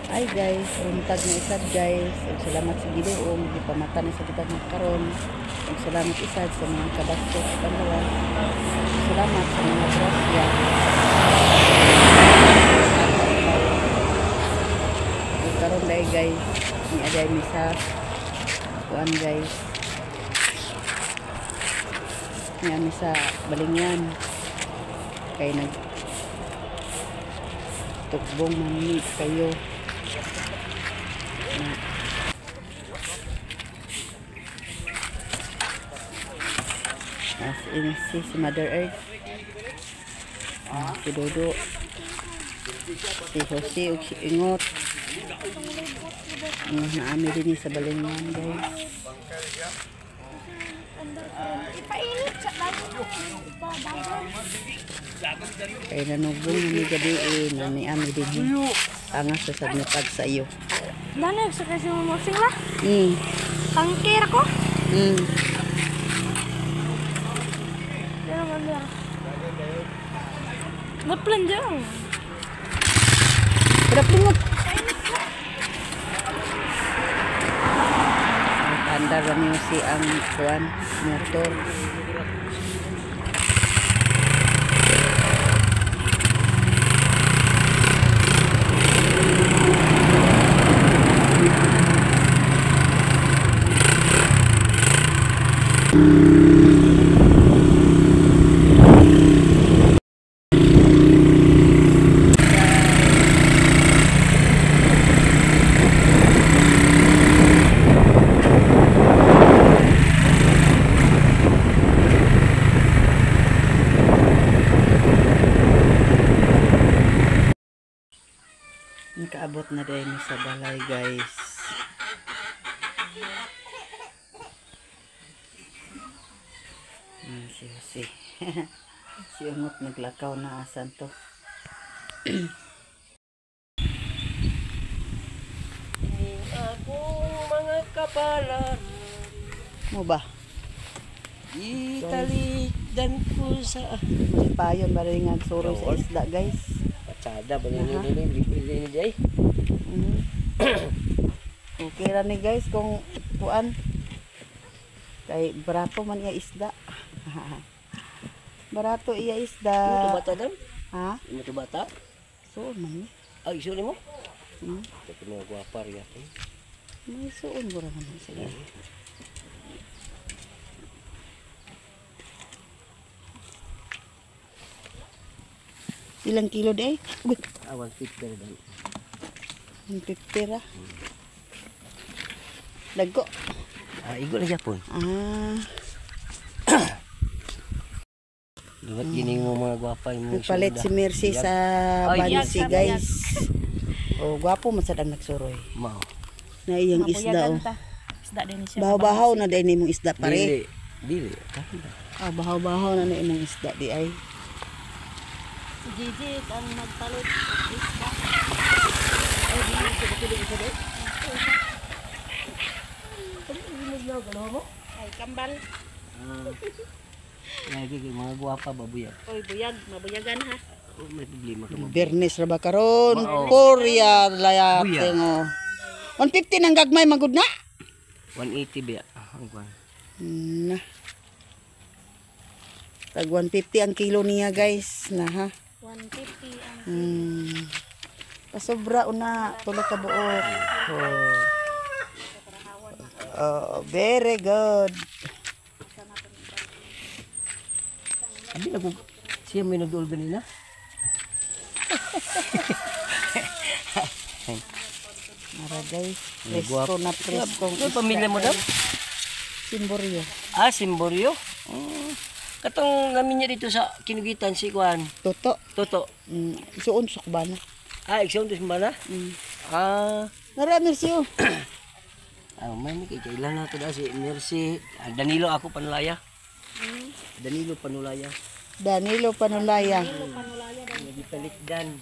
Ay guys, buntag na isad guys. Ug salamat sa Ginoo, gipamata na sa kita karon. Ug salamat isad sa mga kabastos sa Panginoon. Salamat sa mga grasya. Ug karon dai guys, ni aday mi sa kuan guys. Ni ami sa Balingyan. Kay nag tukbong mani kayo. As in si Mother Earth, si Dodo, si Jose ug si Ingot. Naami din sa Balingyan guys. Ipainit sa bago. Kaya nanubong na ni gabi na ni ami din. Angas sa sagnipag sa iyo. Dali, sa kasi mo morsing la. Ang kira ko. Pero wala. Naplan dyan. Pero pungot. Andar kami si ang kuan motor. Nakaabot na din sa balay guys. Si si Ungot naglakaw na asan to. Ako mga kapalan Mo ba? italidan ko sa Malipayon ba rin nga suro sa isda guys. patsada ba nini day. Okay ra ni guys kung kuan kay barato man iya isda. Barato iya isda. Ito bata dam? Ha? Ito bata? Suon man ni. Ay, isuli mo? Hmm. Ito mga guwapar yata. May suon ko ra man sila. Ilang kilo day? Uy, Awan fit dari dan. 150 ra. Dagko. Igo na Japon. Dapat gini mo mga guwapa mo. Nagpalit si Mercy sa Bansi guys. Oh, gwapo man sad ang nagsuroy. Mao. Na iyang isda oh. Isda din siya. Bahaw-bahaw na din imong isda pare. Dili. Ah, bahaw-bahaw na imong isda di ay. Si Gigi ang nagpalit isda. Ay, dili ko dili isa day. Ay, kambal. Lagi kay mga guwapa babuyag. Oy, buyag. Mabuyagan ha. May problema ka mo. Bernes ra ba karon? Korea layate ngo. 150 nang gagmay magud na. 180 biya. Ang kuan. Na. Tag 150 ang kilo niya guys na ha. 150 ang Pasobra una tulo ka buok. Oh, very good. Abi ako siya may nag-duol ganina. Mara guys, presko na presko. Ano pamilya mo daw? Simboryo. Simboryo. Katong namin niya dito sa Kinugitan si Kuan. Toto. Toto. Suon sukbana. Iksaon dos mbala. Nara merci oh. May kay kailan na to da si Mercy. Danilo ako panulaya. Danilo Panulaya. Danilo Panulaya. Nagitalikdan.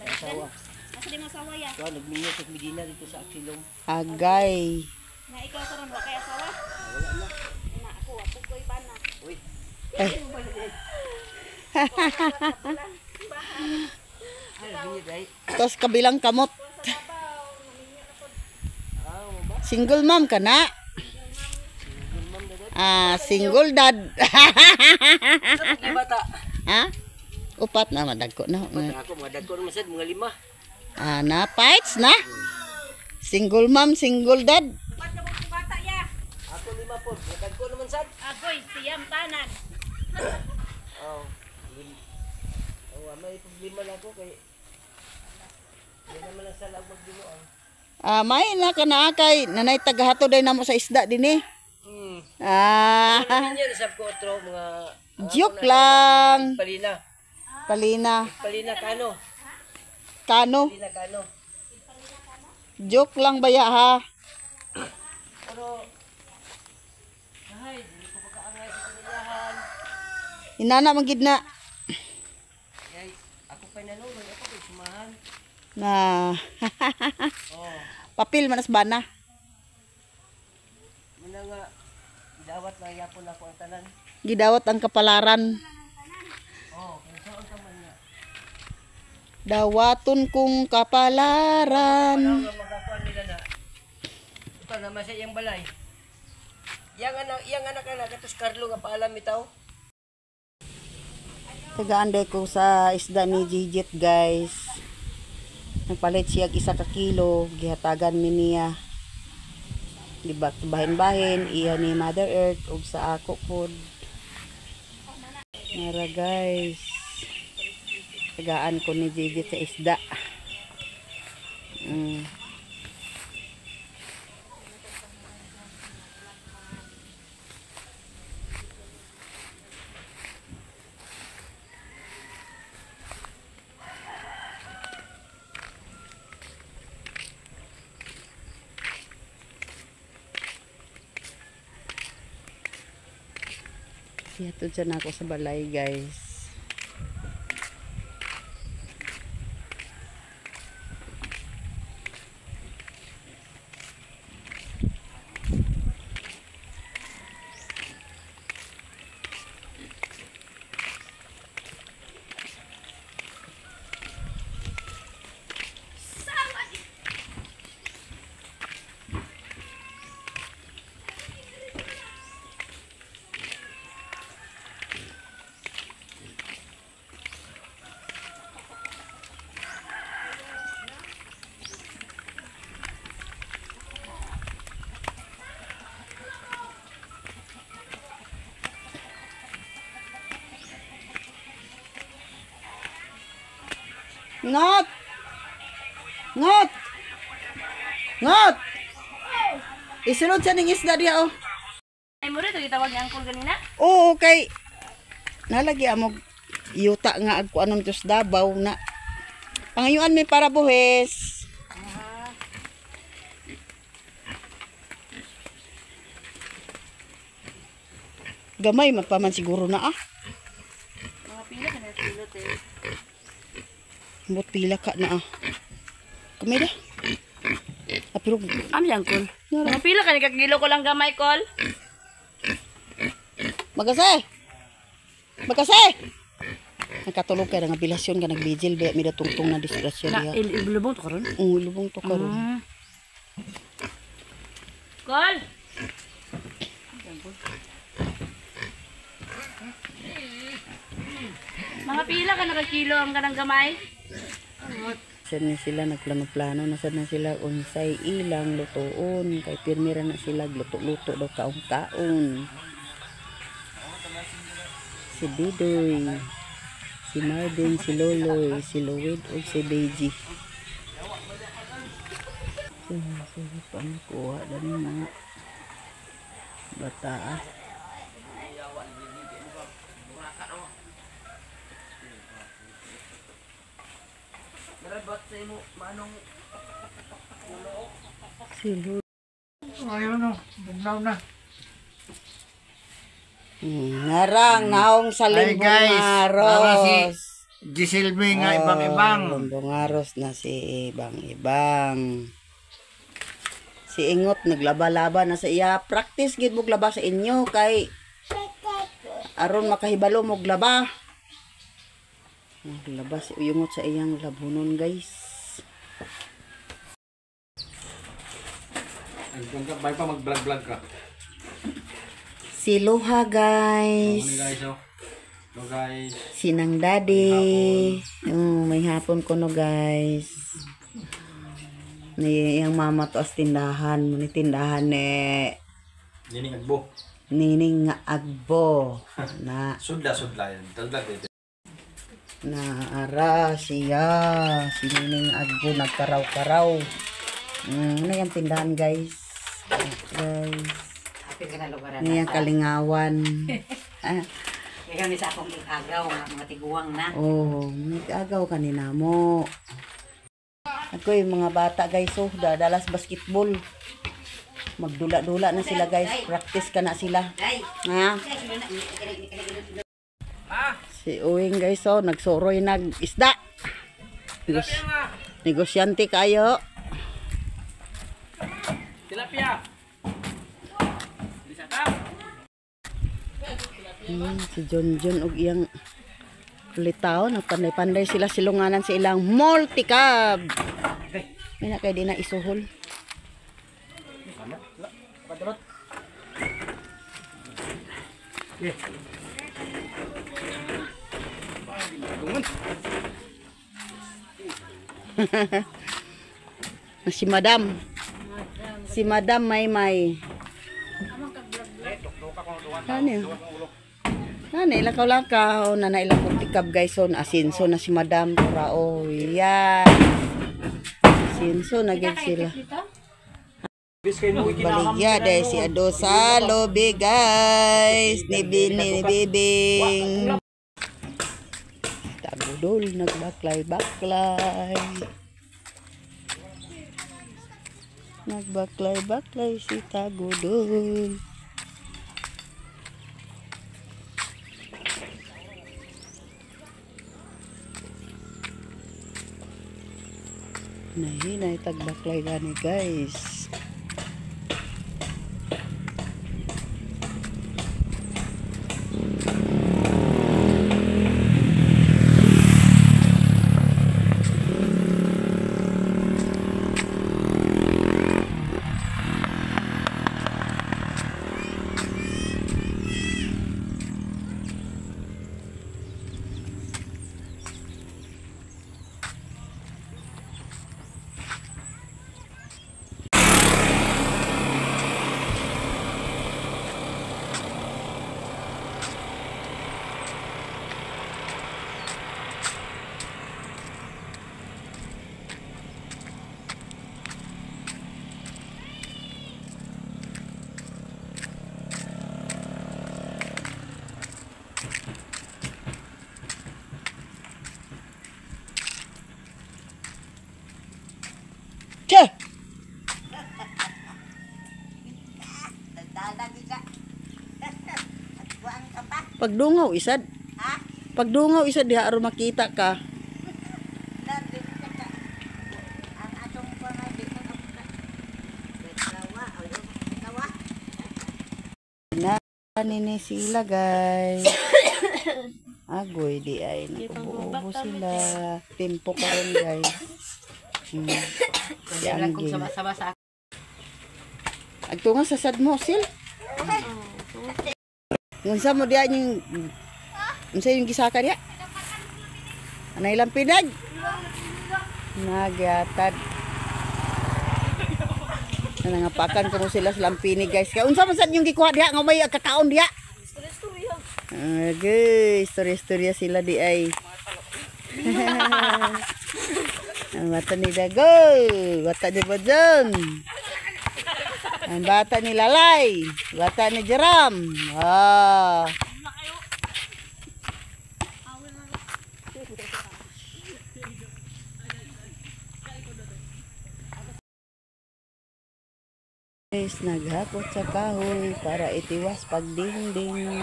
Asawa. Asa di masawa ya? So, nagminyo sa Medina dito sa Aksilong. Agay. Na ikaw karon wa kay asawa? Wala na. Na ako koy bana. Uy. Ay. Ay, hingi day. Tapos kabilang kamot. Single mom ka na? Single dad. Di bata. Ha? Upat na, madagko na. Ako, mga dagko naman sad, mga 5. Na, fights na? Single mom, single dad. Ako 5 po, mga dagko naman sad. Agoy, siyam tanan. Oh, may problema na ako kay hindi naman lang sa lag magbinuang. May na ka na kay nanay tagahato day namo sa isda din eh. Ano niya isab ko otro mga Joke lang. Palina. Palina Kano. Kano. Palina Kano. Joke lang ba ya ha? Pero ay, hindi ko pagkaangay sa pamilyahan. Inana magid na. Kaya ako pa nanulog, ako pa sumahan. Na. Oh, Papil manas bana. muna nga dawat na yapon ako ang tanan. Gidawat ang kapalaran. Oh, kung saan ka man nga. Dawaton kong kapalaran. Ano nga magakuan nila na. Ito naman sa iyang balay. Iyang anak na katus Carlo nga paalam bitaw. Tagaan ko sa isda ni Gigit guys. Nagpalit siya isa ka kilo. Gihatagan mi niya. Diba bahin-bahin. Iya ni Mother Earth. Ug sa ako pod. Nara guys. Tagaan ko ni Gigit sa isda. Siya dyan ako sa balay guys. Ngot! Ngot! Ngot! Isunod siya ng isda diya oh. Ay mo rin, tawag ni Uncle ganina? Oo, kay nalagi amog yuta nga agko anon tus Dabaw na. Pangayuan mi para buhes. Gamay magpaman siguro na ah. Mga pila ka na pilot eh. Mbot pila ka na ah. Kamay da. Pero Ami Uncle. Mga pila ka ni kagilo ko lang gamay, Col. Magase. Magase. Nakatulog ka nga bilasyon ka nagbigil ba mi tungtong na disgrasya Na, diha. ilubong to karon. Lubong to karon. Col. Mga pila ka nakakilo ang kanang gamay. Sad na sila nagplano-plano na sad na sila unsay ilang lutoon kay pirmira na sila luto-luto daw kaong-kaon. Si Bidoy, si Marvin, si Loloy, si Lloyd ug si Beji. So paano kuha dani mga bata ah. Narabat sa imo manong Si Lloyd. Ayaw no, bugnaw na. Narang naong sa Hi limbong guys, para si aros. Gisilbi nga ibang-ibang. Limbong aros na si ibang-ibang. Si Ingot naglaba-laba na sa iya. Practice gid mog laba sa inyo kay aron makahibalo mog laba. Naglaba si Ingot sa iyang labunon guys. Bay pa mag-vlog ka. Si Luha guys. Guys, oh. So guys. Sinang daddy. May hapon ko no guys. Ni yang mama to as tindahan. Muni tindahan Nining agbo. Nining nga agbo. Na Sudla yan. Taldag dito. na ara siya. Si Nining agbo nagkaraw-karaw. Ano yung tindahan guys? Guys. Ano yung kalingawan? Kaya kami sa akong ikagaw, mga tiguang na. Oh, nag-agaw kanina mo. Ako yung mga bata guys, oh, dadalas basketball. Magdula-dula na sila guys. Practice ka na sila. Ha? Si Uwing guys, oh, nagsoroy nag-isda. Negosyante kayo. Tilapia. Si John og iyang litaw, nagpanday-panday sila silunganan sa ilang multicab. May na kayo di na isuhol. Si Madam. Si Madam Maymay. Ano yun? Ano, ilakaw-lakaw na ilang multicab guys. So, asinso na si Madam. Turao. Yan. Asinso na gid sila. Baligya dahil si Ado sa lobby guys. Ni Bibing. Tagudol. Nagbaklay-baklay. Nagbaklay-baklay si Tagudol. Nahinay tagbaklay gani guys. Che! Pagdungaw isad. Pagdungaw isad diha aron makita ka. Na nini sila guys. Agoy di ay nakubo sila. Tempo karon guys. Kaya kung sama-sama sa Agto nga sa sad mo, sil. Unsa mo diya yung unsa yung gisaka diya? Anay lang pinag. Nagyatad. Nangapakan ko mo sila sa lampini guys. Kaya unsa man sad yung gikuha diya nga may kakaon diya? Okay, story-storya sila di ay. Ang bata ni Dago, bata ni Bojon. Ang bata ni Lalay, bata ni Jeram. Ah. Guys, naghakot sa kahoy para itiwas pagdingding.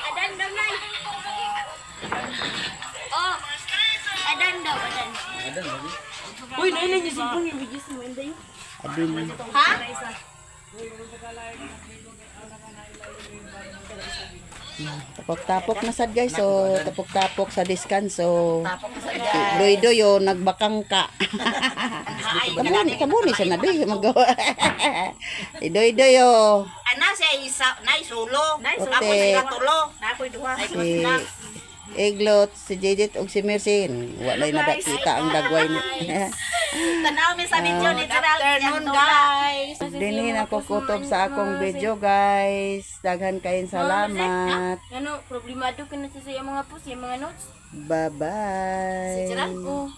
Adan daw nay. Oh. Adan daw, adan. Uy, nailan yung sipon yung videos mo inday. Adin. Ha? Tapok-tapok na sad guys. So, tapok-tapok sa diskanso. Tapos sa Doy-doy yo, nagbakang ka. Kabuni siya na doy. Magawa. Doy-doy yo. Ana siya isa, nay sulo. Ote. Ako sa tulo. Nakoy duha. Si Iglot, si Jejet, ug si Mersin. Walay nakakita ang dagway ni. Tanaw mi sa video ni Gerald. Afternoon guys. Dinin ako kutob sa akong video guys. Daghan kayong salamat. Ano, problemado ka na sa mga post, yung mga notes. Bye-bye. Gerald, oh.